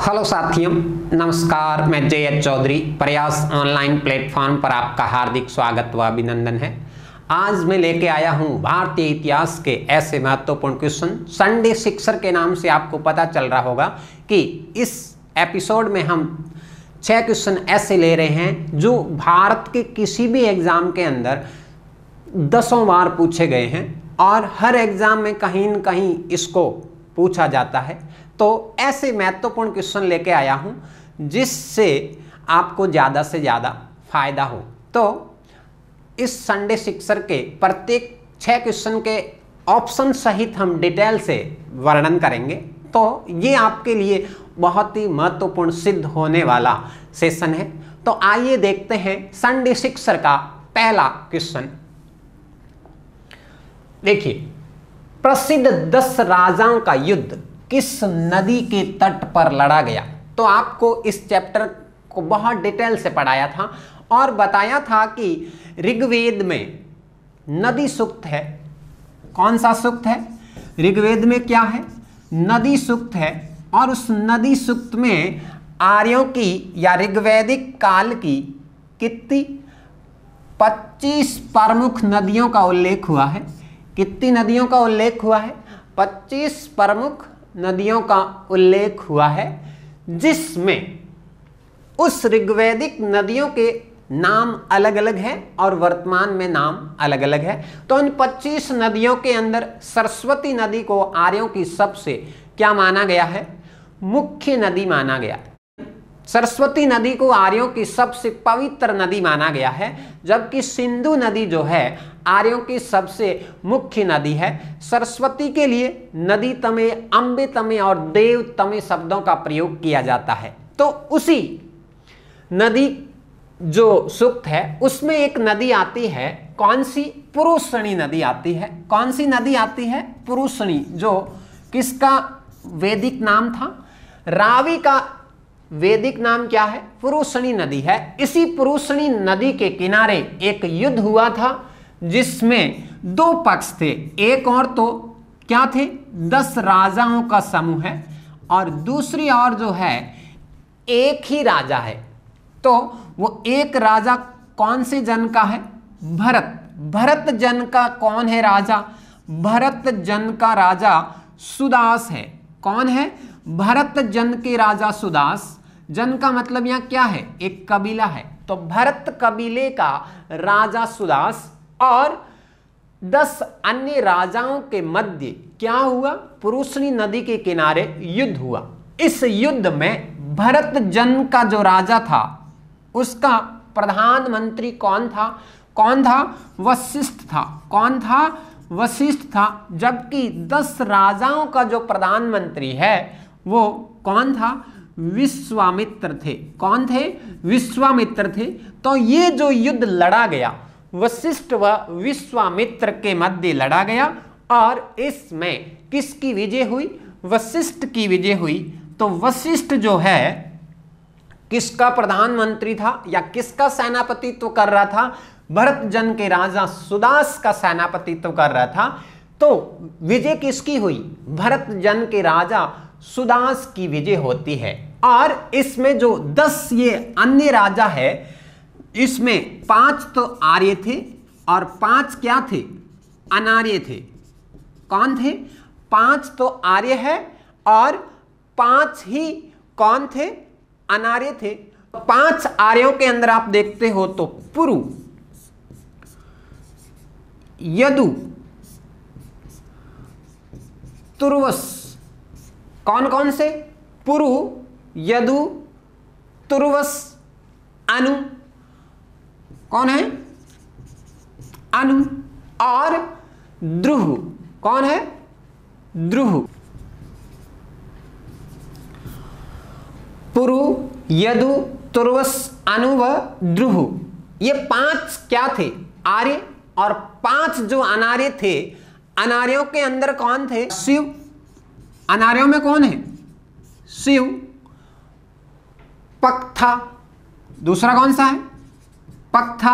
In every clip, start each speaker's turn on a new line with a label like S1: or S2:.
S1: Hello साथियों, नमस्कार। मैं जे.एच. चौधरी प्रयास ऑनलाइन प्लेटफॉर्म पर आपका हार्दिक स्वागत व अभिनंदन है। आज मैं लेके आया हूं भारतीय इतिहास के ऐसे महत्वपूर्ण क्वेश्चन। संडे सिक्सर के नाम से आपको पता चल रहा होगा कि इस एपिसोड में हम 6 क्वेश्चन ऐसे ले रहे हैं जो भारत के किसी भी एग्जाम के अंदर 10 बार पूछे गए हैं और हर एग्जाम में कहीं न कहीं इसको पूछा जाता है। तो ऐसे महत्वपूर्ण क्वेश्चन लेके आया हूं जिससे आपको ज़्यादा से ज़्यादा फायदा हो। तो इस संडे सिक्सर के प्रत्येक 6 क्वेश्चन के ऑप्शन सहित हम डिटेल से वर्णन करेंगे। तो ये आपके लिए बहुत ही महत्वपूर्ण सिद्ध होने वाला सेशन है। तो आइए देखते हैं संडे सिक्सर का पहला क्वेश्चन। देखिए, प्रसिद्ध 10 राजाओं का युद्ध किस नदी के तट पर लड़ा गया? तो आपको इस चैप्टर को बहुत डिटेल से पढ़ाया था और बताया था कि ऋग्वेद में नदी सूक्त है। कौन सा सूक्त है? ऋग्वेद में क्या है? नदी सूक्त है। और उस नदी सूक्त में आर्यों की या ऋग्वैदिक काल की कितनी 25 प्रमुख नदियों का उल्लेख हुआ है। कितनी नदियों का उल्लेख हुआ है? 25 प्रमुख नदियों का उल्लेख हुआ है, जिसमें उस ऋग्वैदिक नदियों के नाम अलग अलग हैं और वर्तमान में नाम अलग अलग है। तो उन 25 नदियों के अंदर सरस्वती नदी को आर्यों की सबसे क्या माना गया है? मुख्य नदी माना गया। सरस्वती नदी को आर्यों की सबसे पवित्र नदी माना गया है, जबकि सिंधु नदी जो है आर्यों की सबसे मुख्य नदी है। सरस्वती के लिए नदी तमे, अम्बे तमे और देव तमे शब्दों का प्रयोग किया जाता है। तो उसी नदी जो सूक्त है उसमें एक नदी आती है। कौन सी? पुरुषणी नदी आती है। कौन सी नदी आती है? पुरुषणी, जो किसका वैदिक नाम था? रावी का वैदिक नाम क्या है? पुरुषणी नदी है। इसी पुरुषणी नदी के किनारे एक युद्ध हुआ था जिसमें 2 पक्ष थे। एक और तो क्या थे? 10 राजाओं का समूह है और दूसरी ओर जो है एक ही राजा है। तो वो एक राजा कौन से जन का है? भरत। भरत जन का कौन है राजा? भरत जन का राजा सुदास है। कौन है? भरत जन के राजा सुदास। जन का मतलब यहाँ क्या है? एक कबीला है। तो भरत कबीले का राजा सुदास और 10 अन्य राजाओं के मध्य क्या हुआ? पुरुषणी नदी के किनारे युद्ध हुआ। इस युद्ध में भरत जन का जो राजा था उसका प्रधानमंत्री कौन था? कौन था? वशिष्ठ था। कौन था? वशिष्ठ था। जबकि 10 राजाओं का जो प्रधानमंत्री है वो कौन था? विश्वामित्र थे। कौन थे? विश्वामित्र थे। तो ये जो युद्ध लड़ा गया वशिष्ठ व विश्वामित्र के मध्य लड़ा गया और इसमें किसकी विजय हुई? वशिष्ठ की विजय हुई। तो वशिष्ठ जो है किसका प्रधानमंत्री था या किसका सेनापतित्व कर रहा था? भरत जन के राजा सुदास का सेनापतित्व कर रहा था। तो विजय किसकी हुई? भरत जन के राजा सुदास की विजय होती है। और इसमें जो 10 ये अन्य राजा है, इसमें 5 तो आर्य थे और 5 क्या थे? अनार्य थे। कौन थे? 5 तो आर्य है और 5 ही कौन थे? अनार्य थे। 5 आर्यों के अंदर आप देखते हो तो पुरु, यदु, तुर्वस। कौन कौन से? पुरु, यदु, तुर्वस, अनु। कौन है? अनु। और द्रुह। कौन है? द्रुह। पुरु, यदु, तुर्वस, अनु व द्रुह। ये 5 क्या थे? आर्य। और 5 जो अनार्य थे, अनार्यों के अंदर कौन थे? शिव। अनार्यों में कौन है? शिव। पक्था। दूसरा कौन सा है? पक्था।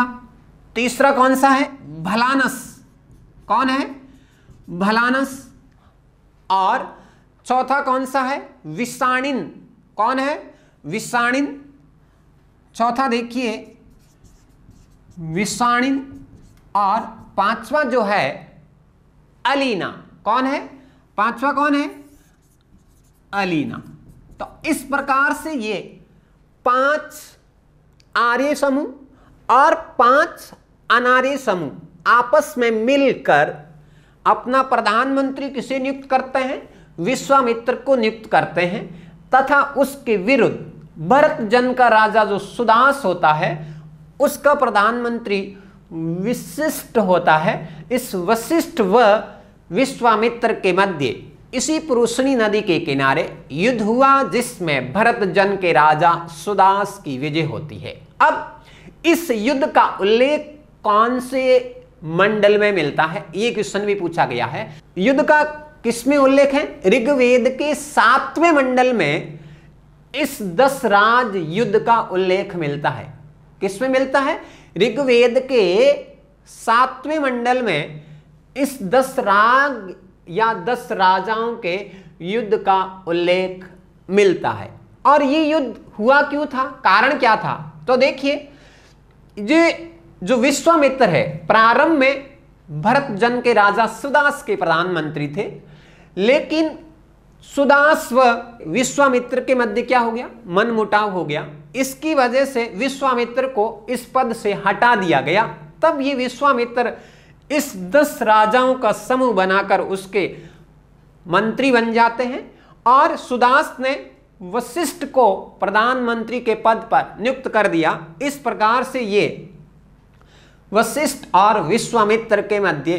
S1: तीसरा कौन सा है? भलानस। कौन है? भलानस। और चौथा कौन सा है? विषाणिन। कौन है? विषाणिन। चौथा देखिए विषाणिन, और पांचवा जो है अलीना। कौन है? पांचवा कौन है? अलीना। तो इस प्रकार से ये 5 आर्य समूह और 5 अनार्य समूह आपस में मिलकर अपना प्रधानमंत्री किसे नियुक्त करते हैं? विश्वामित्र को नियुक्त करते हैं, तथा उसके विरुद्ध भरत जन का राजा जो सुदास होता है उसका प्रधानमंत्री वशिष्ठ होता है। इस वशिष्ठ व विश्वामित्र के मध्य इसी पुरुषनी नदी के किनारे युद्ध हुआ, जिसमें भरत जन के राजा सुदास की विजय होती है। अब इस युद्ध का उल्लेख कौन से मंडल में मिलता है? ये क्वेश्चन भी पूछा गया है। युद्ध का किसमें उल्लेख है? ऋग्वेद के 7वें मंडल में इस दशराज युद्ध का उल्लेख मिलता है। किसमें मिलता है? ऋग्वेद के 7वें मंडल में इस 10 राग या 10 राजाओं के युद्ध का उल्लेख मिलता है। और ये युद्ध हुआ क्यों था? कारण क्या था? तो देखिए, ये जो विश्वामित्र है प्रारंभ में भरत जन के राजा सुदास के प्रधानमंत्री थे, लेकिन सुदास व विश्वामित्र के मध्य क्या हो गया? मनमुटाव हो गया। इसकी वजह से विश्वामित्र को इस पद से हटा दिया गया। तब ये विश्वामित्र इस 10 राजाओं का समूह बनाकर उसके मंत्री बन जाते हैं, और सुदास ने वशिष्ठ को प्रधानमंत्री के पद पर नियुक्त कर दिया। इस प्रकार से ये वशिष्ठ और विश्वामित्र के मध्य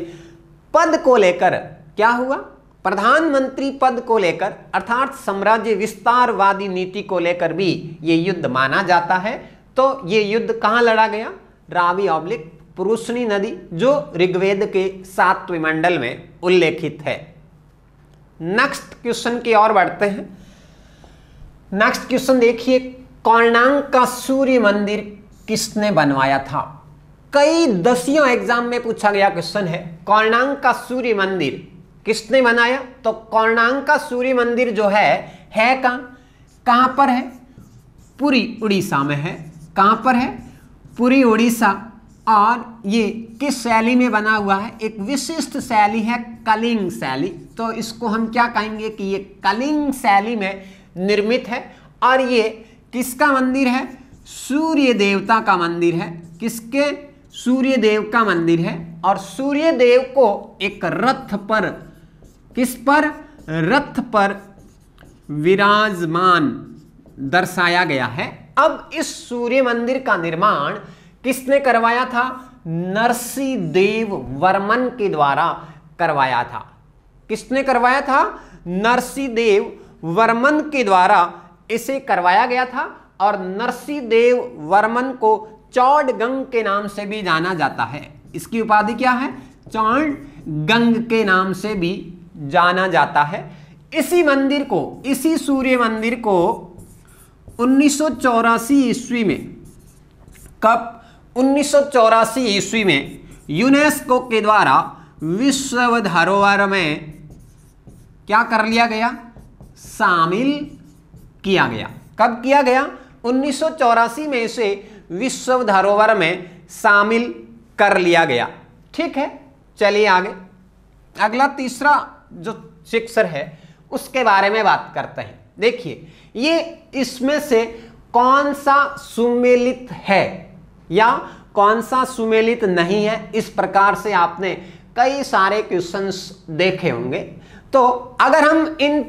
S1: पद को लेकर क्या हुआ? प्रधानमंत्री पद को लेकर, अर्थात साम्राज्य विस्तारवादी नीति को लेकर भी ये युद्ध माना जाता है। तो ये युद्ध कहां लड़ा गया? रावी ऑब्लिक पुरुषनी नदी, जो ऋग्वेद के 7वें मंडल में उल्लेखित है। नेक्स्ट क्वेश्चन की ओर बढ़ते हैं। नेक्स्ट क्वेश्चन देखिए, कोणार्क का सूर्य मंदिर किसने बनवाया था? कई दसियों एग्जाम में पूछा गया क्वेश्चन है। कोणार्क का सूर्य मंदिर किसने बनाया? तो कोणार्क का सूर्य मंदिर जो है कहां पर है? पुरी उड़ीसा में है। कहां पर है? पुरी उड़ीसा। और ये किस शैली में बना हुआ है? एक विशिष्ट शैली है कलिंग शैली। तो इसको हम क्या कहेंगे कि ये कलिंग शैली में निर्मित है। और ये किसका मंदिर है? सूर्य देवता का मंदिर है। किसके? सूर्य देव का मंदिर है। और सूर्य देव को एक रथ पर, किस पर? रथ पर विराजमान दर्शाया गया है। अब इस सूर्य मंदिर का निर्माण किसने करवाया था? नरसिंहदेव वर्मन के द्वारा करवाया था। किसने करवाया था? नरसिंहदेव वर्मन के द्वारा इसे करवाया गया था। और नरसिंहदेव वर्मन को चौड़गंग के नाम से भी जाना जाता है। इसकी उपाधि क्या है? चौड़गंग के नाम से भी जाना जाता है। इसी मंदिर को, इसी सूर्य मंदिर को 1984 ईस्वी में, कब? 1984 ईस्वी में यूनेस्को के द्वारा विश्व धरोहर में क्या कर लिया गया? शामिल किया गया। कब किया गया? 1984 में इसे विश्व धरोहर में शामिल कर लिया गया। ठीक है, चलिए आगे। अगला तीसरा जो शिक्षर है उसके बारे में बात करते हैं। देखिए, ये इसमें से कौन सा सुमेलित है या कौन सा सुमेलित नहीं है, इस प्रकार से आपने कई सारे क्वेश्चंस देखे होंगे। तो अगर हम इन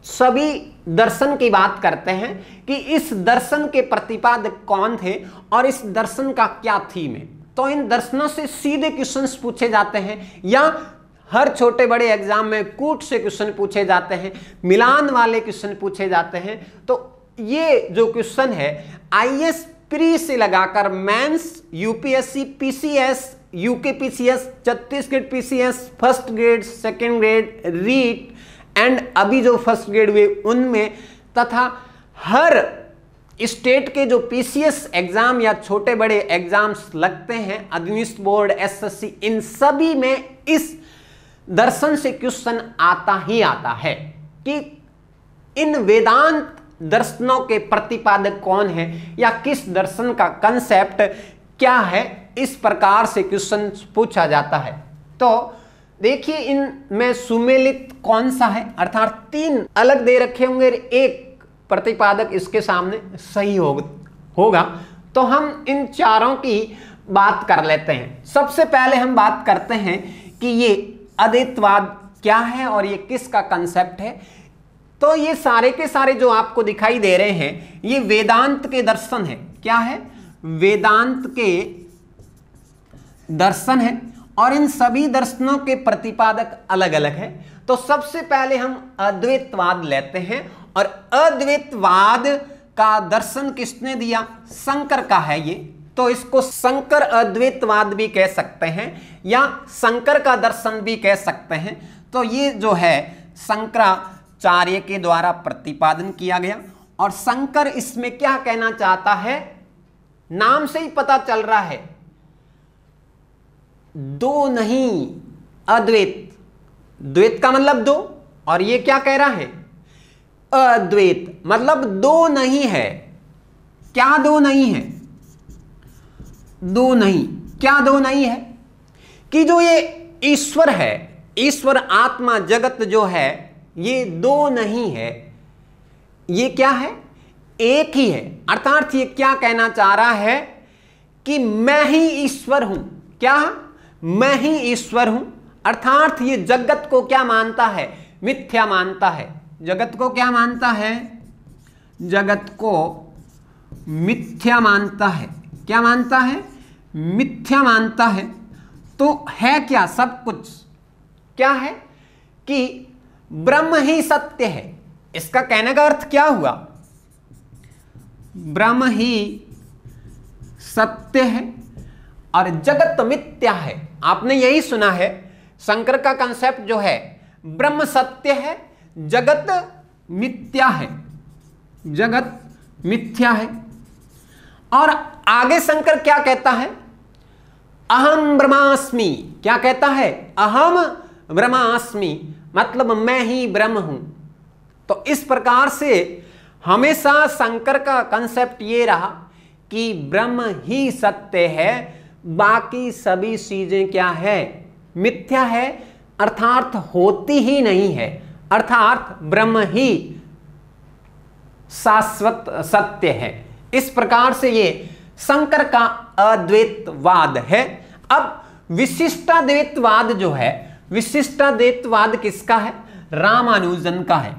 S1: सभी दर्शन की बात करते हैं कि इस दर्शन के प्रतिपादक कौन थे और इस दर्शन का क्या थीम है, तो इन दर्शनों से सीधे क्वेश्चंस पूछे जाते हैं या हर छोटे बड़े एग्जाम में कूट से क्वेश्चन पूछे जाते हैं, मिलान वाले क्वेश्चन पूछे जाते हैं। तो ये जो क्वेश्चन है आईएएस प्री से लगाकर mains, UPSC, PCS, UK PCS, Chhattisgarh PCS, first grade, second grade, REET and अभी जो फर्स्ट ग्रेड हुए उनमें, तथा हर स्टेट के जो पीसीएस एग्जाम या छोटे बड़े एग्जाम्स लगते हैं, अधीनस्थ बोर्ड, एसएससी, इन सभी में इस दर्शन से क्वेश्चन आता ही आता है कि इन वेदांत दर्शनों के प्रतिपादक कौन है या किस दर्शन का कंसेप्ट क्या है, इस प्रकार से क्वेश्चन पूछा जाता है। तो देखिए इनमें सुमेलित कौन सा है, अर्थात 3 अलग दे रखे होंगे, एक प्रतिपादक इसके सामने सही होगा। तो हम इन चारों की बात कर लेते हैं। सबसे पहले हम बात करते हैं कि ये अद्वैतवाद क्या है और ये किसका कंसेप्ट है। तो ये सारे के सारे जो आपको दिखाई दे रहे हैं ये वेदांत के दर्शन है। क्या है? वेदांत के दर्शन है और इन सभी दर्शनों के प्रतिपादक अलग अलग है। तो सबसे पहले हम अद्वैतवाद लेते हैं और अद्वैतवाद का दर्शन किसने दिया? शंकर का है ये। तो इसको शंकर अद्वैतवाद भी कह सकते हैं या शंकर का दर्शन भी कह सकते हैं। तो ये जो है शंकराचार्य के द्वारा प्रतिपादन किया गया और शंकर इसमें क्या कहना चाहता है, नाम से ही पता चल रहा है, दो नहीं अद्वैत। द्वैत का मतलब दो और ये क्या कह रहा है? अद्वैत मतलब दो नहीं है। क्या दो नहीं है? दो नहीं, क्या दो नहीं है? कि जो ये ईश्वर है, ईश्वर आत्मा जगत जो है, ये दो नहीं है, ये क्या है? एक ही है। अर्थात ये क्या कहना चाह रहा है कि मैं ही ईश्वर हूं। क्या? मैं ही ईश्वर हूं। अर्थात ये जगत को क्या मानता है? मिथ्या मानता है। जगत को क्या मानता है? जगत को मिथ्या मानता है। क्या मानता है? मिथ्या मानता है। तो है क्या? सब कुछ क्या है कि ब्रह्म ही सत्य है। इसका कहने का अर्थ क्या हुआ? ब्रह्म ही सत्य है और जगत मिथ्या है। आपने यही सुना है, शंकर का कंसेप्ट जो है, ब्रह्म सत्य है, जगत मिथ्या है। जगत मिथ्या है। और आगे शंकर क्या कहता है? अहम ब्रह्मास्मि। क्या कहता है? अहम ब्रह्मास्मि मतलब मैं ही ब्रह्म हूं। तो इस प्रकार से हमेशा शंकर का कंसेप्ट ये रहा कि ब्रह्म ही सत्य है, बाकी सभी चीजें क्या है? मिथ्या है, अर्थात होती ही नहीं है। अर्थात ब्रह्म ही शाश्वत सत्य है। इस प्रकार से ये शंकर का अद्वैतवाद है। अब विशिष्टाद्वैतवाद जो है, विशिष्टाद्वैतवाद किसका है? रामानुजन का है।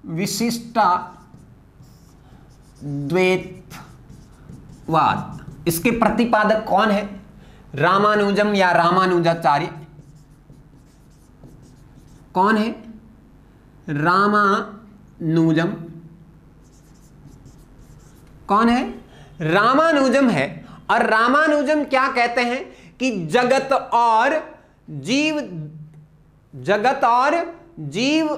S1: विशिष्टाद्वैतवाद, इसके प्रतिपादक कौन है? रामानुजम या रामानुजाचार्य। कौन है? रामानुजम। कौन है? रामानुजम है। और रामानुजम क्या कहते हैं कि जगत और जीव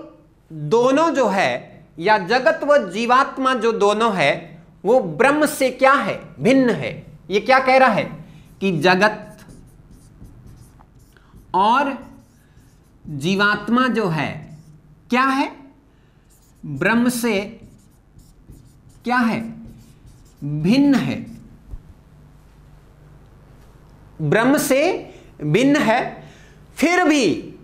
S1: दोनों जो है, या जगत व जीवात्मा जो दोनों है, वो ब्रह्म से क्या है? भिन्न है। ये क्या कह रहा है कि जगत और जीवात्मा जो है क्या है? ब्रह्म से क्या है? भिन्न है। ब्रह्म से भिन्न है। फिर भी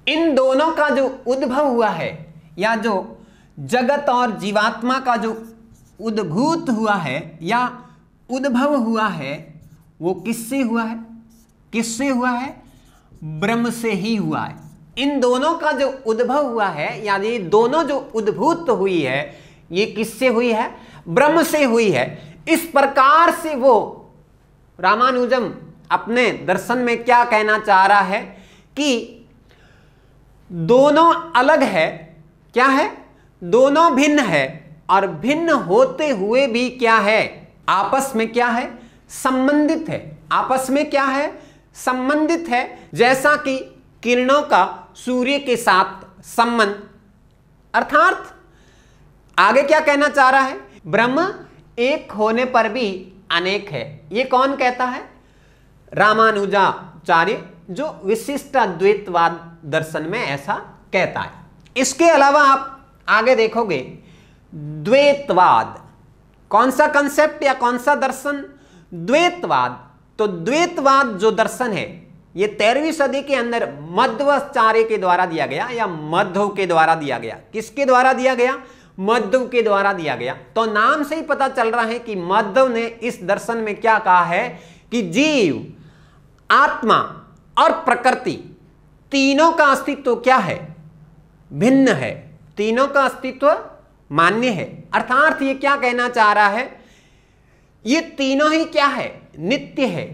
S1: इन दोनों का जो उद्भव हुआ है, या जो जगत और जीवात्मा का जो उद्भूत हुआ है या उद्भव हुआ है, वो किससे हुआ है? किससे हुआ है? ब्रह्म से ही हुआ है। इन दोनों का जो उद्भव हुआ है, यानी दोनों जो उद्भूत हुई है, ये किससे हुई है? ब्रह्म से हुई है। इस प्रकार से वो रामानुजम अपने दर्शन में क्या कहना चाह रहा है कि दोनों अलग है। क्या है? दोनों भिन्न है और भिन्न होते हुए भी क्या है? आपस में क्या है? संबंधित है। आपस में क्या है? संबंधित है। जैसा कि किरणों का सूर्य के साथ संबंध। अर्थात आगे क्या कहना चाह रहा है? ब्रह्म एक होने पर भी अनेक है। ये कौन कहता है? रामानुजाचार्य, जो विशिष्टाद्वैतवाद दर्शन में ऐसा कहता है। इसके अलावा आप आगे देखोगे द्वैतवाद, कौन सा कंसेप्ट या कौन सा दर्शन? द्वैतवाद। तो द्वैतवाद जो दर्शन है ये 13वीं सदी के अंदर मध्वाचार्य के द्वारा दिया गया या मध्व के द्वारा दिया गया। किसके द्वारा दिया गया? मध्व के द्वारा दिया गया। तो नाम से ही पता चल रहा है कि मध्व ने इस दर्शन में क्या कहा है कि जीव, आत्मा और प्रकृति तीनों का अस्तित्व क्या है? भिन्न है। तीनों का अस्तित्व मान्य है। अर्थात ये क्या कहना चाह रहा है? ये तीनों ही क्या है? नित्य है।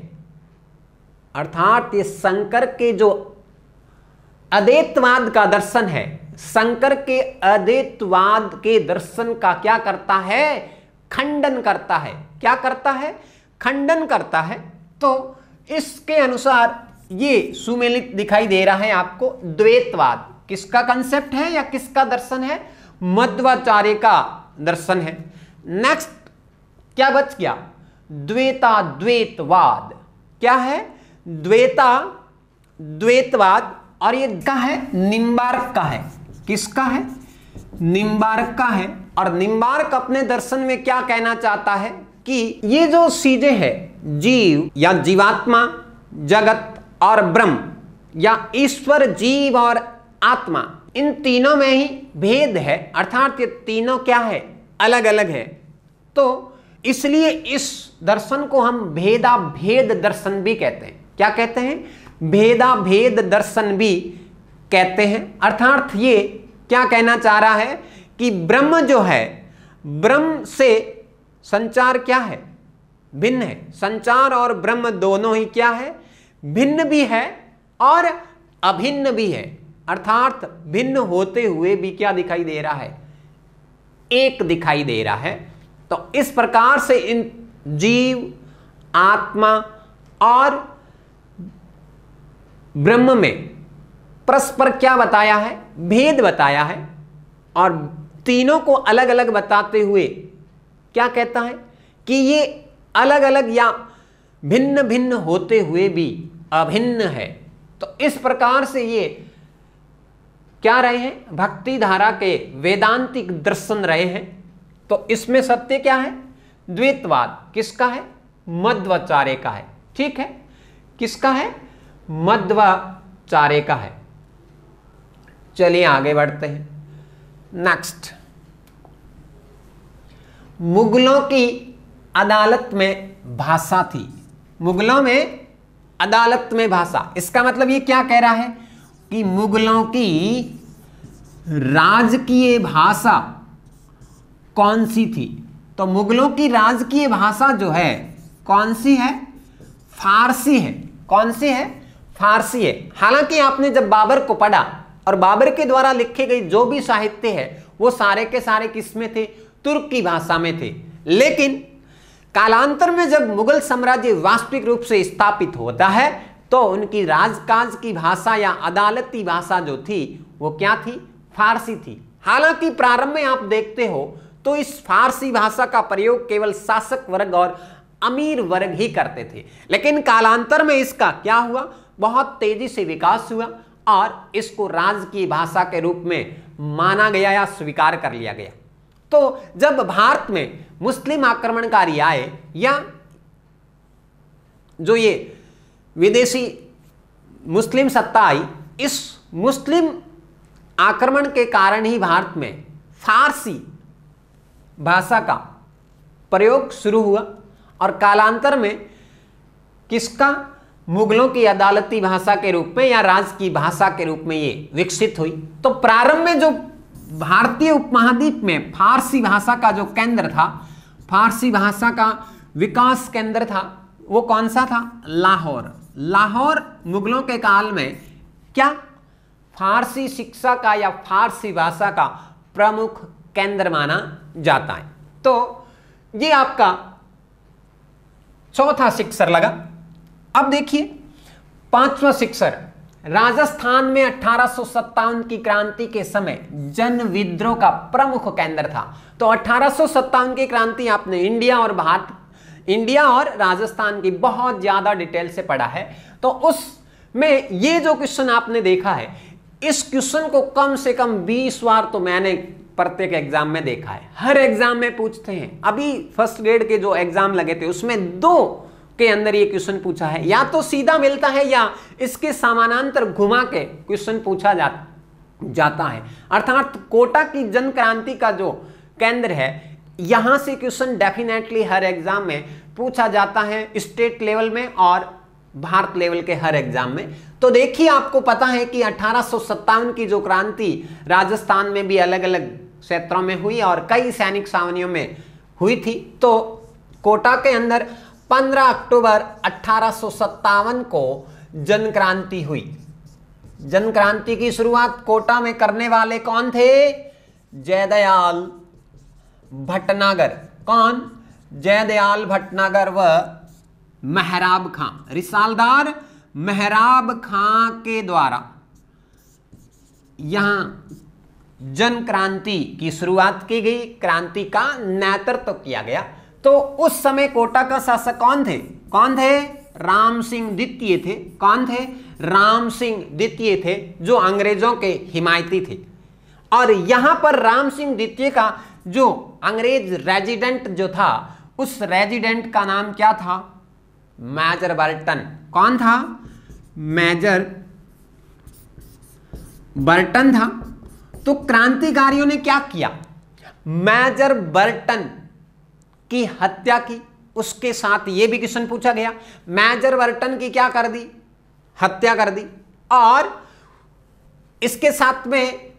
S1: अर्थात ये शंकर के जो अद्वैतवाद का दर्शन है, शंकर के अद्वैतवाद के दर्शन का क्या करता है? खंडन करता है। क्या करता है? खंडन करता है। तो इसके अनुसार ये सुमेलित दिखाई दे रहा है आपको। द्वैतवाद किसका कंसेप्ट है या किसका दर्शन है? मध्वाचार्य का दर्शन है। नेक्स्ट क्या बच गया? द्वैता द्वैतवाद। क्या है? द्वैता द्वैतवाद। और ये का है? निम्बार्क का है। किसका है? निम्बार्क का है। और निम्बार्क अपने दर्शन में क्या कहना चाहता है कि ये जो चीजें हैं, जीव या जीवात्मा, जगत और ब्रह्म या ईश्वर, जीव और आत्मा, इन तीनों में ही भेद है। अर्थात ये तीनों क्या है? अलग अलग है। तो इसलिए इस दर्शन को हम भेदा भेद दर्शन भी कहते हैं। क्या कहते हैं? भेदा भेद दर्शन भी कहते हैं। अर्थात ये क्या कहना चाह रहा है कि ब्रह्म जो है, ब्रह्म से संचार क्या है? भिन्न है। संचार और ब्रह्म दोनों ही क्या है? भिन्न भी है और अभिन्न भी है। अर्थात भिन्न होते हुए भी क्या दिखाई दे रहा है? एक दिखाई दे रहा है। तो इस प्रकार से इन जीव, आत्मा और ब्रह्म में परस्पर क्या बताया है? भेद बताया है। और तीनों को अलग अलग बताते हुए क्या कहता है कि ये अलग अलग या भिन्न भिन्न होते हुए भी अभिन्न है। तो इस प्रकार से ये क्या रहे हैं? भक्ति धारा के वेदांतिक दर्शन रहे हैं। तो इसमें सत्य क्या है? द्वैतवाद। किसका है? मध्वाचार्य का है। ठीक है, किसका है? मध्वाचार्य का है। चलिए आगे बढ़ते हैं। नेक्स्ट, मुगलों की अदालत में भाषा थी। मुगलों में अदालत में भाषा, इसका मतलब ये क्या कह रहा है कि मुगलों की राजकीय भाषा कौन सी थी? तो मुगलों की राजकीय भाषा जो है कौन सी है? फारसी है। कौन सी है? फारसी है। हालांकि आपने जब बाबर को पढ़ा और बाबर के द्वारा लिखे गए जो भी साहित्य है वो सारे के सारे किस में थे? तुर्की भाषा में थे। लेकिन कालांतर में जब मुगल साम्राज्य वास्तविक रूप से स्थापित होता है तो उनकी राजकाज की भाषा या अदालती भाषा जो थी वो क्या थी? फारसी थी। हालांकि प्रारंभ में आप देखते हो तो इस फारसी भाषा का प्रयोग केवल शासक वर्ग और अमीर वर्ग ही करते थे। लेकिन कालांतर में इसका क्या हुआ? बहुत तेजी से विकास हुआ और इसको राजकीय भाषा के रूप में माना गया या स्वीकार कर लिया गया। तो जब भारत में मुस्लिम आक्रमणकारी आए या जो ये विदेशी मुस्लिम सत्ता आई, इस मुस्लिम आक्रमण के कारण ही भारत में फारसी भाषा का प्रयोग शुरू हुआ और कालांतर में किसका? मुगलों की अदालती भाषा के रूप में या राज की भाषा के रूप में ये विकसित हुई। तो प्रारंभ में जो भारतीय उपमहाद्वीप में फारसी भाषा का जो केंद्र था, फारसी भाषा का विकास केंद्र था, वो कौन सा था? लाहौर। लाहौर मुगलों के काल में क्या? फारसी शिक्षा का या फारसी भाषा का प्रमुख केंद्र माना जाता है। तो ये आपका चौथा शिक्षर लगा। अब देखिए पांचवा शिक्षर, राजस्थान में 1857 की क्रांति के समय जन विद्रोह का प्रमुख केंद्र था। तो 1857 की क्रांति आपने इंडिया और राजस्थान की बहुत ज्यादा डिटेल से पढ़ा है। तो उसमें ये जो क्वेश्चन आपने देखा है, इस क्वेश्चन को कम से कम 20 बार तो मैंने प्रत्येक एग्जाम में देखा है, हर एग्जाम में पूछते हैं। अभी फर्स्ट ग्रेड के जो एग्जाम लगे थे उसमें 2 के अंदर ये क्वेश्चन पूछा है, या तो सीधा मिलता है या इसके समानांतर घुमा के क्वेश्चन पूछा जाता है। अर्थात कोटा की जन क्रांति का जो केंद्र है, यहां से क्वेश्चन डेफिनेटली हर एग्जाम में पूछा जाता है, स्टेट लेवल में और भारत लेवल के हर एग्जाम में। तो देखिए, आपको पता है कि 1857 की जो क्रांति राजस्थान में भी अलग अलग क्षेत्रों में हुई और कई सैनिक छावनियों में हुई थी। तो कोटा के अंदर 15 अक्टूबर 1857 को जन क्रांति हुई। जन क्रांति की शुरुआत कोटा में करने वाले कौन थे? जयदयाल भटनागर। कौन? जयदयाल भटनागर व मेहराब खां, रिसालदार मेहराब खां के द्वारा यहां जन क्रांति की शुरुआत की गई, क्रांति का नेतृत्व किया गया। तो उस समय कोटा का शासक कौन थे? राम सिंह द्वितीय थे। कौन थे? राम सिंह द्वितीय थे, जो अंग्रेजों के हिमायती थे। और यहां पर राम सिंह द्वितीय का जो अंग्रेज रेजिडेंट जो था, उस रेजिडेंट का नाम क्या था? Major Burton. कौन था? मेजर बर्टन था। तो क्रांतिकारियों ने क्या किया? मेजर बर्टन की हत्या की। उसके साथ यह भी क्वेश्चन पूछा गया, मेजर बर्टन की क्या कर दी? हत्या कर दी। और इसके साथ में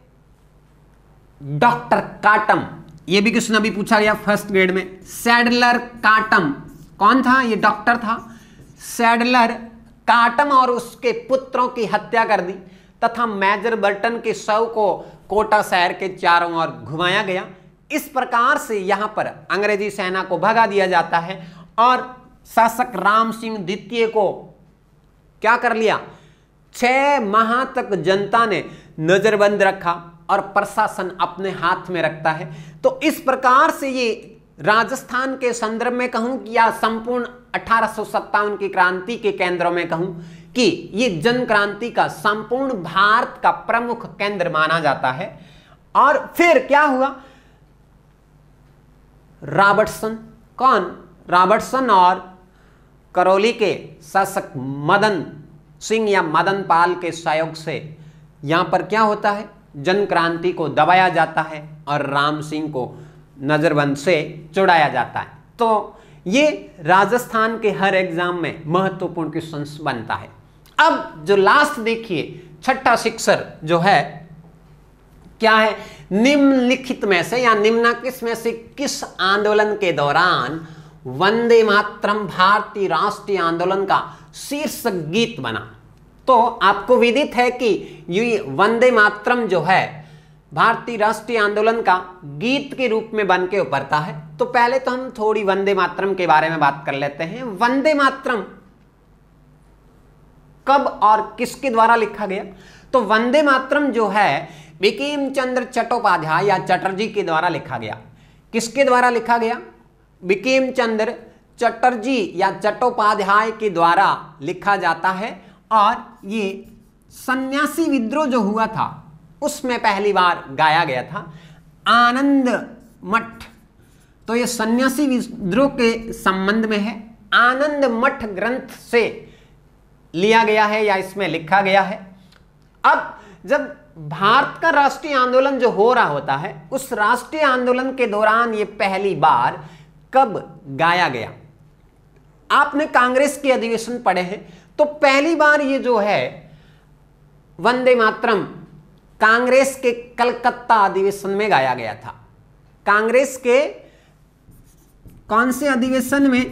S1: डॉक्टर काटम, यह भी क्वेश्चन अभी पूछा गया फर्स्ट ग्रेड में। सैडलर काटम कौन था? यह डॉक्टर था। सैडलर काटम और उसके पुत्रों की हत्या कर दी तथा मेजर बर्टन के शव को कोटा शहर के चारों ओर घुमाया गया। इस प्रकार से यहां पर अंग्रेजी सेना को भगा दिया जाता है और शासक राम सिंह द्वितीय को क्या कर लिया? 6 माह तक जनता ने नजरबंद रखा और प्रशासन अपने हाथ में रखता है। तो इस प्रकार से ये राजस्थान के संदर्भ में कहूं या संपूर्ण 1857 की क्रांति के केंद्रों में कहूं कि ये जन क्रांति का संपूर्ण भारत का प्रमुख केंद्र माना जाता है। और फिर क्या हुआ? रॉबर्टसन, कौन? रॉबर्टसन और करौली के शासक मदन सिंह या मदन पाल के सहयोग से यहां पर क्या होता है? जन क्रांति को दबाया जाता है और राम सिंह को नजरबंद से छुड़ाया जाता है। तो ये राजस्थान के हर एग्जाम में महत्वपूर्ण क्वेश्चन बनता है। अब जो लास्ट देखिए, छठा शिक्षर जो है क्या है? निम्नलिखित में से या निम्नलिखित में से किस आंदोलन के दौरान वंदे मातरम भारतीय राष्ट्रीय आंदोलन का शीर्षक गीत बना? तो आपको विदित है कि ये वंदे मातरम जो है भारतीय राष्ट्रीय आंदोलन का गीत के रूप में बन के उभरता है। तो पहले तो हम थोड़ी वंदे मातरम के बारे में बात कर लेते हैं। वंदे मातरम कब और किसके द्वारा लिखा गया? तो वंदे मातरम जो है बिकिम चंद्र चट्टोपाध्याय या चटर्जी के द्वारा लिखा गया। किसके द्वारा लिखा गया? बिकिम चंद्र चटर्जी या चट्टोपाध्याय के द्वारा लिखा जाता है। और ये सन्यासी विद्रोह जो हुआ था उसमें पहली बार गाया गया था, आनंद मठ। तो ये सन्यासी विद्रोह के संबंध में है, आनंद मठ ग्रंथ से लिया गया है या इसमें लिखा गया है। अब जब भारत का राष्ट्रीय आंदोलन जो हो रहा होता है, उस राष्ट्रीय आंदोलन के दौरान ये पहली बार कब गाया गया? आपने कांग्रेस के अधिवेशन पढ़े हैं, तो पहली बार ये जो है वंदे मातरम कांग्रेस के कलकत्ता अधिवेशन में गाया गया था। कांग्रेस के कौन से अधिवेशन में?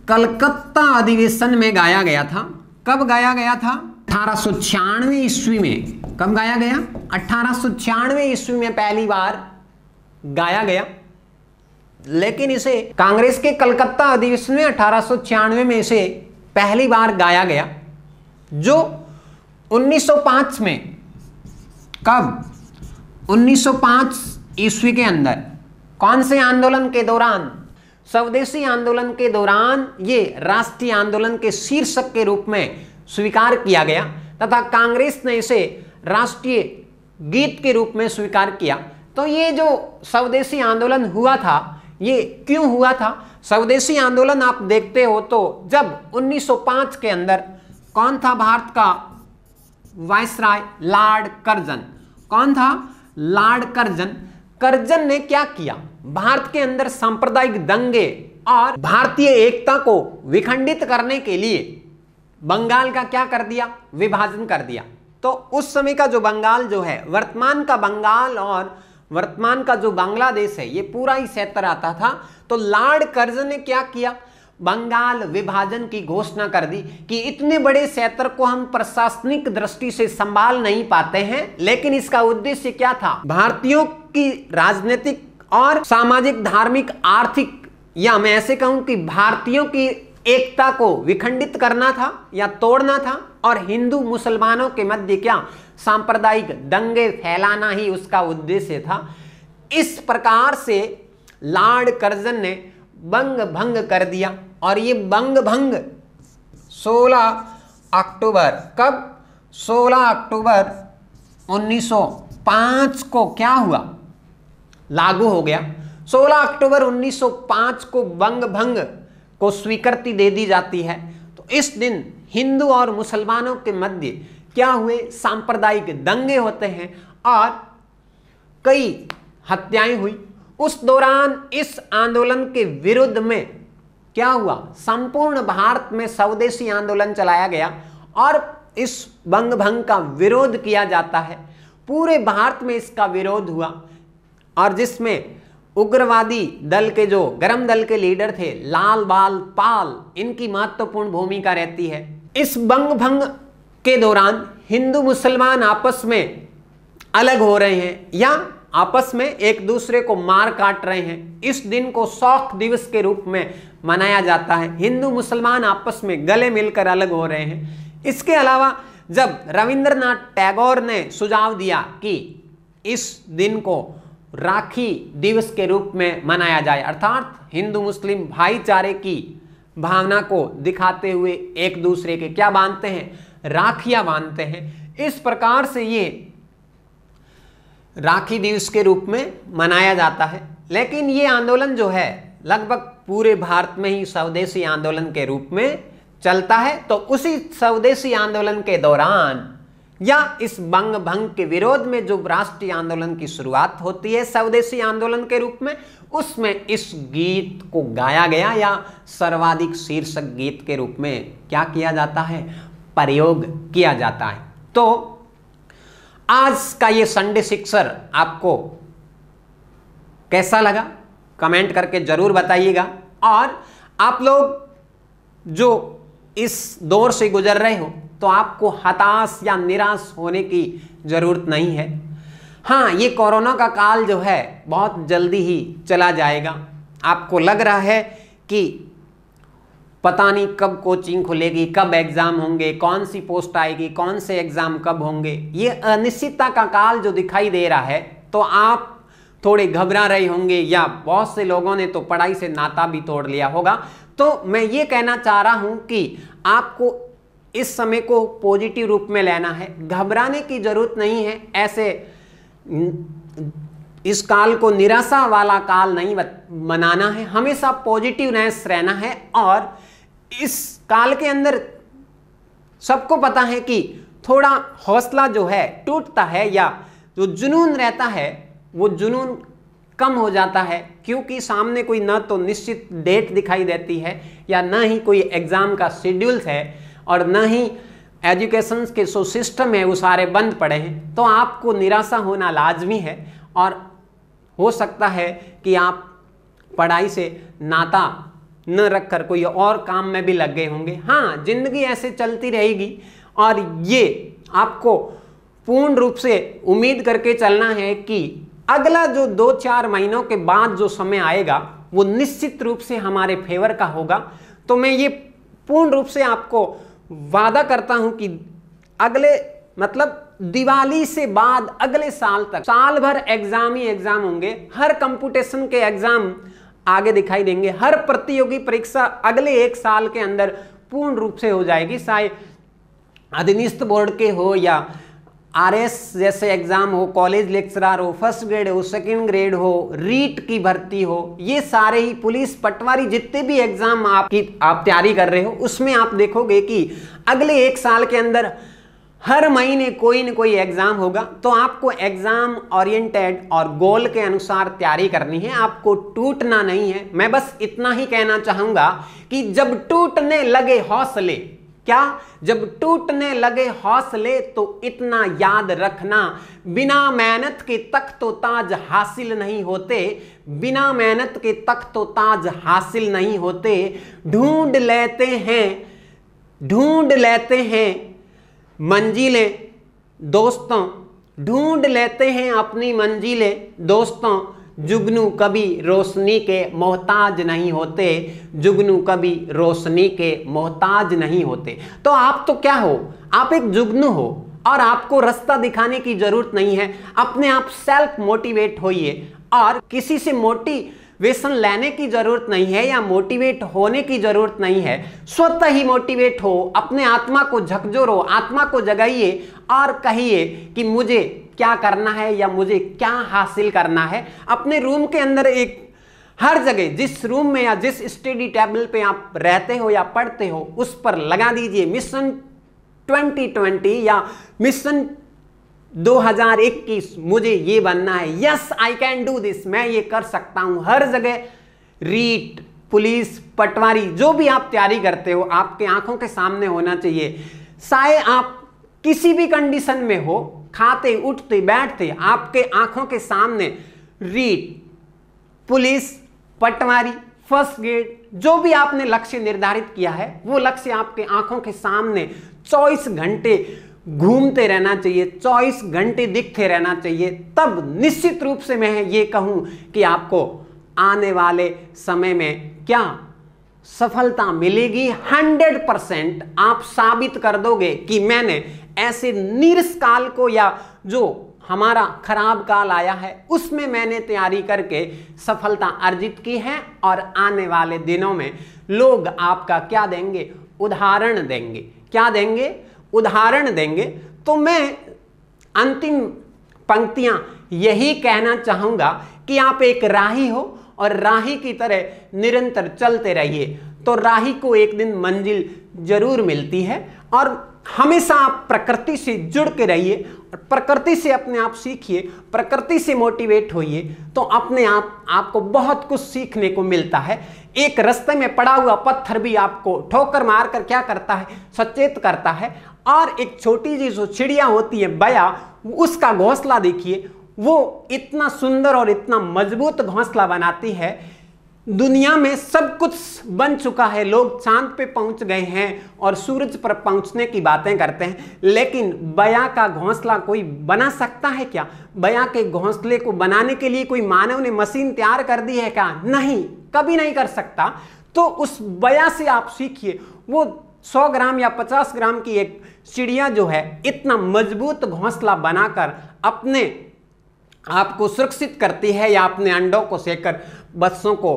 S1: कलकत्ता अधिवेशन में गाया गया था। कब गाया गया था? 1896 ईस्वी में। कब गाया गया? 1896 ईस्वी में पहली बार गाया गया। लेकिन इसे कांग्रेस के कलकत्ता अधिवेशन में 1896 में इसे पहली बार गाया गया, जो 1905 में, कब? 1905 ईस्वी के अंदर कौन से आंदोलन के दौरान? स्वदेशी आंदोलन के दौरान ये राष्ट्रीय आंदोलन के शीर्षक के रूप में स्वीकार किया गया तथा कांग्रेस ने इसे राष्ट्रीय गीत के रूप में स्वीकार किया। तो ये जो स्वदेशी आंदोलन हुआ था, ये क्यों हुआ था? स्वदेशी आंदोलन आप देखते हो तो जब 1905 के अंदर कौन था भारत का वायसराय? Lord Curzon. कौन था? Lord Curzon. कर्जन ने क्या किया? भारत के अंदर सांप्रदायिक दंगे और भारतीय एकता को विखंडित करने के लिए बंगाल का क्या कर दिया? विभाजन कर दिया। तो उस समय का जो बंगाल जो है, वर्तमान का बंगाल और वर्तमान का जो बांग्लादेश है, ये पूरा ही क्षेत्र आता था। तो लॉर्ड कर्जन ने क्या किया? बंगाल विभाजन की घोषणा कर दी कि इतने बड़े क्षेत्र को हम प्रशासनिक दृष्टि से संभाल नहीं पाते हैं, लेकिन इसका उद्देश्य क्या था? भारतीयों की राजनीतिक और सामाजिक, धार्मिक, आर्थिक, या मैं ऐसे कहूं कि भारतीयों की एकता को विखंडित करना था या तोड़ना था, और हिंदू मुसलमानों के मध्य क्या? सांप्रदायिक दंगे फैलाना ही उसका उद्देश्य था। इस प्रकार से लॉर्ड कर्जन ने बंग भंग कर दिया। और ये बंग भंग 16 अक्टूबर, कब? 16 अक्टूबर 1905 को क्या हुआ? लागू हो गया। 16 अक्टूबर 1905 को बंग भंग को स्वीकृति दे दी जाती है। तो इस दिन हिंदू और मुसलमानों के मध्य क्या हुए? सांप्रदायिक दंगे होते हैं और कई हत्याएं हुई। उस दौरान इस आंदोलन के विरुद्ध में क्या हुआ? संपूर्ण भारत में स्वदेशी आंदोलन चलाया गया और इस बंग भंग का विरोध किया जाता है। पूरे भारत में इसका विरोध हुआ और जिसमें उग्रवादी दल के जो गरम दल के लीडर थे लाल बाल पाल, इनकी महत्वपूर्ण भूमिका रहती है। इस बंग भंग के दौरान हिंदू मुसलमान आपस में अलग हो रहे हैं या आपस में एक दूसरे को मार काट रहे हैं। इस दिन को शोक दिवस के रूप में मनाया जाता है। हिंदू मुसलमान आपस में गले मिलकर अलग हो रहे हैं। इसके अलावा जब रविंद्रनाथ टैगोर ने सुझाव दिया कि इस दिन को राखी दिवस के रूप में मनाया जाए, अर्थात हिंदू मुस्लिम भाईचारे की भावना को दिखाते हुए एक दूसरे के क्या बांधते हैं? राखियां बांधते हैं। इस प्रकार से ये राखी दिवस के रूप में मनाया जाता है। लेकिन ये आंदोलन जो है लगभग पूरे भारत में ही स्वदेशी आंदोलन के रूप में चलता है। तो उसी स्वदेशी आंदोलन के दौरान या इस बंग भंग के विरोध में जो राष्ट्रीय आंदोलन की शुरुआत होती है स्वदेशी आंदोलन के रूप में, उसमें इस गीत को गाया गया या सर्वाधिक शीर्षक गीत के रूप में क्या किया जाता है? प्रयोग किया जाता है। तो आज का ये संडे सिक्सर आपको कैसा लगा? कमेंट करके जरूर बताइएगा। और आप लोग जो इस दौर से गुजर रहे हो तो आपको हताश या निराश होने की जरूरत नहीं है। हाँ, ये कोरोना का काल जो है बहुत जल्दी ही चला जाएगा। आपको लग रहा है कि पता नहीं कब कोचिंग खुलेगी, कब एग्जाम होंगे, कौन सी पोस्ट आएगी, कौन से एग्जाम कब होंगे, ये अनिश्चितता का काल जो दिखाई दे रहा है, तो आप थोड़े घबरा रहे होंगे या बहुत से लोगों ने तो पढ़ाई से नाता भी तोड़ लिया होगा। तो मैं ये कहना चाह रहा हूं कि आपको इस समय को पॉजिटिव रूप में लेना है, घबराने की जरूरत नहीं है। ऐसे इस काल को निराशा वाला काल नहीं बनाना है, हमेशा पॉजिटिवनेस रहना है। और इस काल के अंदर सबको पता है कि थोड़ा हौसला जो है टूटता है या जो जुनून रहता है वो जुनून कम हो जाता है, क्योंकि सामने कोई न तो निश्चित डेट दिखाई देती है या न ही कोई एग्जाम का शेड्यूल है और न ही एजुकेशन के जो सिस्टम है वो सारे बंद पड़े हैं। तो आपको निराशा होना लाजमी है और हो सकता है कि आप पढ़ाई से नाता न रखकर कोई और काम में भी लग गए होंगे। हाँ, जिंदगी ऐसे चलती रहेगी और ये आपको पूर्ण रूप से उम्मीद करके चलना है कि अगला जो 2-4 महीनों के बाद जो समय आएगा वो निश्चित रूप से हमारे फेवर का होगा। तो मैं ये पूर्ण रूप से आपको वादा करता हूं कि अगले मतलब दिवाली से बाद अगले साल तक साल भर एग्जाम ही एग्जाम होंगे। हर कंप्यूटेशन के एग्जाम आगे दिखाई देंगे, हर प्रतियोगी परीक्षा अगले 1 साल के अंदर पूर्ण रूप से हो जाएगी, चाहे अधीनस्थ बोर्ड के हो या RS जैसे एग्जाम हो, कॉलेज लेक्चरर हो, फर्स्ट ग्रेड हो, सेकंड ग्रेड हो, रीट की भर्ती हो, ये सारे ही पुलिस पटवारी जितने भी एग्जाम आप तैयारी कर रहे हो, उसमें आप देखोगे कि अगले 1 साल के अंदर हर महीने कोई न कोई एग्जाम होगा। तो आपको एग्जाम ओरिएंटेड और गोल के अनुसार तैयारी करनी है, आपको टूटना नहीं है। मैं बस इतना ही कहना चाहूंगा कि जब टूटने लगे हौसले, क्या जब टूटने लगे हौसले तो इतना याद रखना, बिना मेहनत के तख्तो ताज हासिल नहीं होते, बिना मेहनत के तख्तो ताज हासिल नहीं होते। ढूंढ लेते हैं मंजिलें दोस्तों, ढूंढ लेते हैं अपनी मंजिलें दोस्तों, जुगनू कभी रोशनी के मोहताज नहीं होते, जुगनू कभी रोशनी के मोहताज नहीं होते। तो आप तो क्या हो, आप एक जुगनू हो और आपको रास्ता दिखाने की जरूरत नहीं है। अपने आप सेल्फ मोटिवेट होइए और किसी से मोटिवेशन लेने की जरूरत नहीं है या मोटिवेट होने की जरूरत नहीं है। स्वतः ही मोटिवेट हो, अपने आत्मा को झकझोरो, आत्मा को जगाइए और कहिए कि मुझे क्या करना है या मुझे क्या हासिल करना है। अपने रूम के अंदर एक हर जगह, जिस रूम में या जिस स्टडी टेबल पे आप रहते हो या पढ़ते हो, उस पर लगा दीजिए मिशन 2020 या मिशन 2021, मुझे ये बनना है। Yes I can do this, मैं ये कर सकता हूं। हर जगह रीट, पुलिस, पटवारी, जो भी आप तैयारी करते हो आपके आंखों के सामने होना चाहिए। चाहे आप किसी भी कंडीशन में हो, खाते उठते बैठते, आपके आंखों के सामने रीट, पुलिस, पटवारी, फर्स्ट ग्रेड, जो भी आपने लक्ष्य निर्धारित किया है वो लक्ष्य आपके आंखों के सामने 24 घंटे घूमते रहना चाहिए, 24 घंटे दिखते रहना चाहिए। तब निश्चित रूप से मैं ये कहूं कि आपको आने वाले समय में क्या सफलता मिलेगी। 100% आप साबित कर दोगे कि मैंने ऐसे नीरस काल को या जो हमारा खराब काल आया है उसमें मैंने तैयारी करके सफलता अर्जित की है। और आने वाले दिनों में लोग आपका क्या देंगे, उदाहरण देंगे। क्या देंगे, उदाहरण देंगे। तो मैं अंतिम पंक्तियां यही कहना चाहूंगा कि आप एक राही हो और राही की तरह निरंतर चलते रहिए, तो राही को एक दिन मंजिल जरूर मिलती है। और हमेशा आप प्रकृति से जुड़ के रहिए और प्रकृति से अपने आप सीखिए, प्रकृति से मोटिवेट होइए, तो अपने आप आपको बहुत कुछ सीखने को मिलता है। एक रास्ते में पड़ा हुआ पत्थर भी आपको ठोकर मारकर क्या करता है, सचेत करता है। और एक छोटी सी जो चिड़िया होती है बया, उसका घोंसला देखिए, वो इतना सुंदर और इतना मजबूत घोंसला बनाती है। दुनिया में सब कुछ बन चुका है, लोग चांद पे पहुंच गए हैं और सूरज पर पहुंचने की बातें करते हैं, लेकिन बया का घोंसला कोई बना सकता है क्या? बया के घोंसले को बनाने के लिए कोई मानव ने मशीन तैयार कर दी है क्या? नहीं, कभी नहीं कर सकता। तो उस बया से आप सीखिए। वो 100 ग्राम या 50 ग्राम की एक चिड़िया जो है इतना मजबूत घोंसला बनाकर अपने आपको सुरक्षित करती है या अपने अंडों को सेकर बच्चों को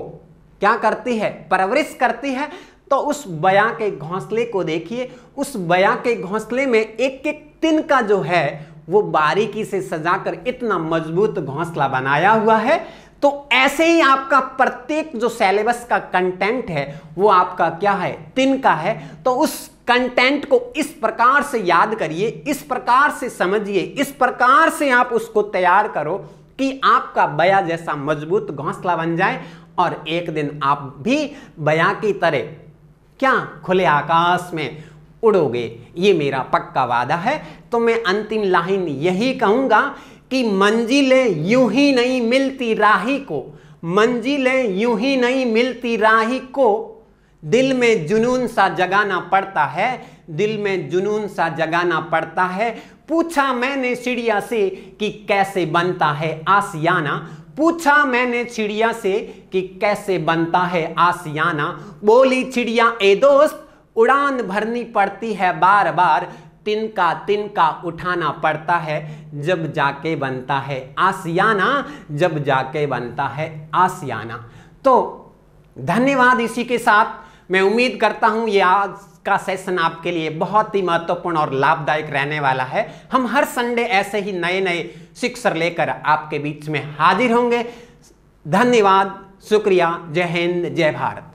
S1: क्या करती है, परवरिश करती है। तो उस बया के घोंसले को देखिए, उस बया के घोंसले में एक एक तिनका जो है वो बारीकी से सजाकर इतना मजबूत घोंसला बनाया हुआ है। तो ऐसे ही आपका प्रत्येक जो सिलेबस का कंटेंट है वो आपका क्या है, तिनका है। तो उस कंटेंट को इस प्रकार से याद करिए, इस प्रकार से समझिए, इस प्रकार से आप उसको तैयार करो कि आपका बया जैसा मजबूत घोंसला बन जाए और एक दिन आप भी बया की तरह क्या खुले आकाश में उड़ोगे। ये मेरा पक्का वादा है। तो मैं अंतिम लाइन यही कहूंगा कि मंजिलें यूं ही नहीं मिलती राही को, मंजिलें यूं ही नहीं मिलती राही को, दिल में जुनून सा जगाना पड़ता है, दिल में जुनून सा जगाना पड़ता है। पूछा मैंने चिड़िया से कि कैसे बनता है आसियाना, पूछा मैंने चिड़िया से कि कैसे बनता है आसियाना। बोली चिड़िया ए दोस्त उड़ान भरनी पड़ती है बार बार, तिनका तिनका उठाना पड़ता है जब जाके बनता है आसियाना, जब जाके बनता है आसियाना। तो धन्यवाद। इसी के साथ मैं उम्मीद करता हूं ये आज का सेशन आपके लिए बहुत ही महत्वपूर्ण और लाभदायक रहने वाला है। हम हर संडे ऐसे ही नए नए शिक्षक लेकर आपके बीच में हाजिर होंगे। धन्यवाद, शुक्रिया, जय हिंद, जय भारत।